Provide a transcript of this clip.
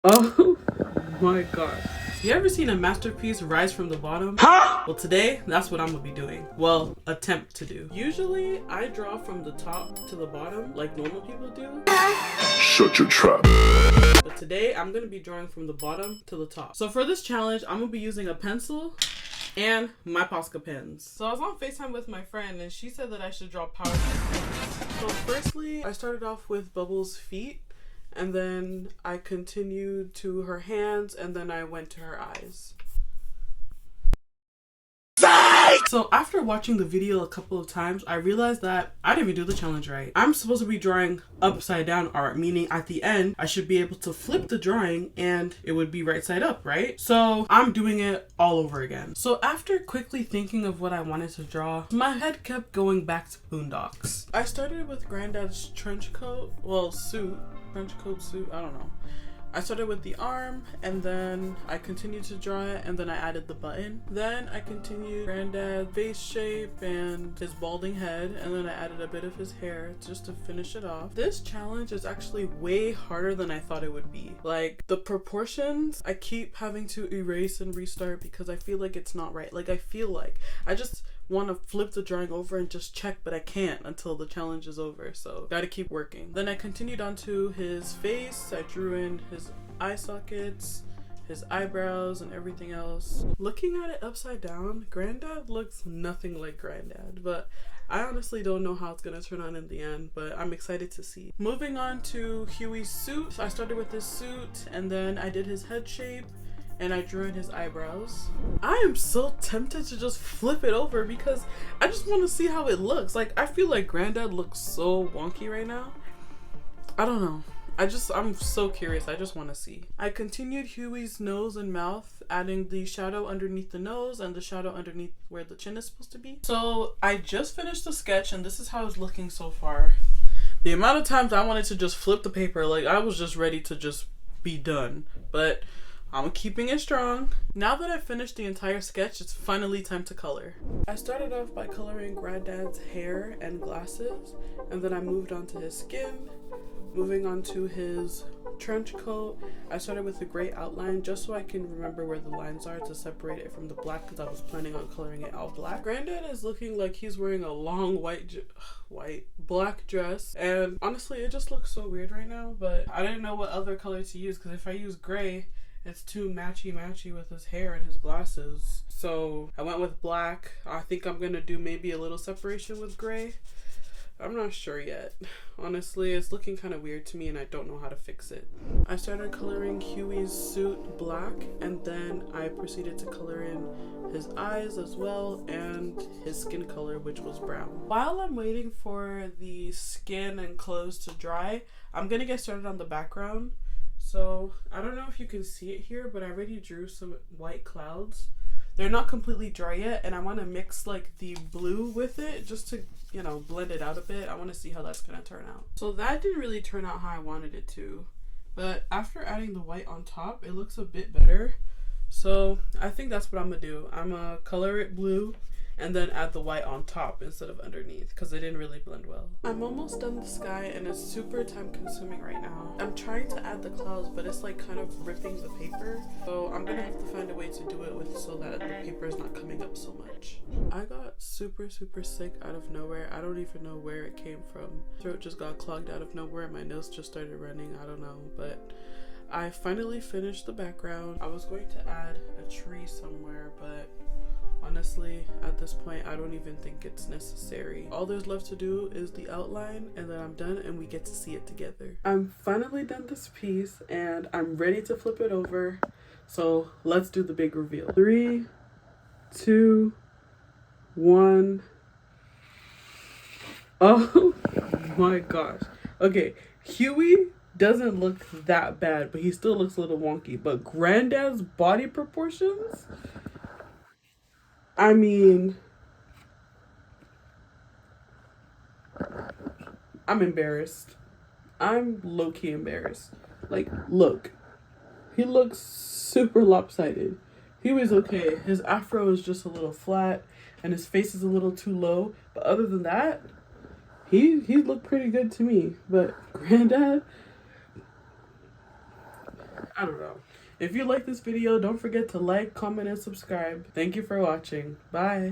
Oh my gosh. You ever seen a masterpiece rise from the bottom? Well, today, that's what I'm gonna be doing. Well, attempt to do. Usually, I draw from the top to the bottom, like normal people do. Shut your trap. But today, I'm gonna be drawing from the bottom to the top. So for this challenge, I'm gonna be using a pencil and my Posca pens. So I was on FaceTime with my friend and she said that I should draw power pens. So firstly, I started off with Bubbles' feet. And then I continued to her hands, and then I went to her eyes. So after watching the video a couple of times, I realized that I didn't even do the challenge right. I'm supposed to be drawing upside down art, meaning at the end, I should be able to flip the drawing and it would be right side up, right? So I'm doing it all over again. So after quickly thinking of what I wanted to draw, my head kept going back to Boondocks. I started with Granddad's trench coat, well, suit, trench coat suit, I don't know. I started with the arm and then I continued to draw it and then I added the button. Then I continued Granddad's face shape and his balding head and then I added a bit of his hair just to finish it off. This challenge is actually way harder than I thought it would be. Like the proportions, I keep having to erase and restart because I feel like it's not right. Like I just want to flip the drawing over and just check, but I can't until the challenge is over, so gotta keep working. Then I continued on to his face. I drew in his eye sockets, his eyebrows, and everything else. Looking at it upside down, Granddad looks nothing like Granddad, but I honestly don't know how it's gonna turn out in the end, but I'm excited to see. Moving on to Huey's suit. So I started with his suit and then I did his head shape and I drew in his eyebrows. I am so tempted to just flip it over because I just want to see how it looks. Like, I feel like Granddad looks so wonky right now. I don't know. I'm so curious. I just want to see. I continued Huey's nose and mouth, adding the shadow underneath the nose and the shadow underneath where the chin is supposed to be. So I just finished the sketch and this is how it's looking so far. The amount of times I wanted to just flip the paper, like I was just ready to just be done. But I'm keeping it strong. Now that I've finished the entire sketch, it's finally time to color. I started off by coloring Granddad's hair and glasses, and then I moved on to his skin, moving on to his trench coat. I started with a gray outline just so I can remember where the lines are to separate it from the black because I was planning on coloring it all black. Granddad is looking like he's wearing a long black dress, and honestly it just looks so weird right now, but I didn't know what other color to use because if I use gray, it's too matchy with his hair and his glasses. So I went with black. I think I'm gonna do maybe a little separation with gray. I'm not sure yet. Honestly, it's looking kind of weird to me and I don't know how to fix it. I started coloring Huey's suit black and then I proceeded to color in his eyes as well and his skin color, which was brown. While I'm waiting for the skin and clothes to dry, I'm gonna get started on the background. So I don't know if you can see it here, but I already drew some white clouds. They're not completely dry yet and I want to mix like the blue with it just to, you know, blend it out a bit. I want to see how that's gonna turn out. So that didn't really turn out how I wanted it to, but after adding the white on top, it looks a bit better. So I think that's what I'm gonna do. I'm gonna color it blue and then add the white on top instead of underneath because it didn't really blend well. I'm almost done the sky and it's super time consuming right now. I'm trying to add the clouds, but it's like kind of ripping the paper. So I'm gonna have to find a way to do it with so that the paper is not coming up so much. I got super sick out of nowhere. I don't even know where it came from. Throat just got clogged out of nowhere. My nose just started running. I don't know, but I finally finished the background. I was going to add a tree somewhere, but honestly, at this point, I don't even think it's necessary. All there's left to do is the outline and then I'm done and we get to see it together. I'm finally done this piece and I'm ready to flip it over. So let's do the big reveal. 3, 2, 1. Oh my gosh. Okay, Huey doesn't look that bad, but he still looks a little wonky. But Granddad's body proportions, I mean, I'm embarrassed. I'm low-key embarrassed. Like, look. He looks super lopsided. He was okay. His afro is just a little flat and his face is a little too low. But other than that, he looked pretty good to me. But Granddad, I don't know. If you like this video, don't forget to like, comment, and subscribe. Thank you for watching. Bye.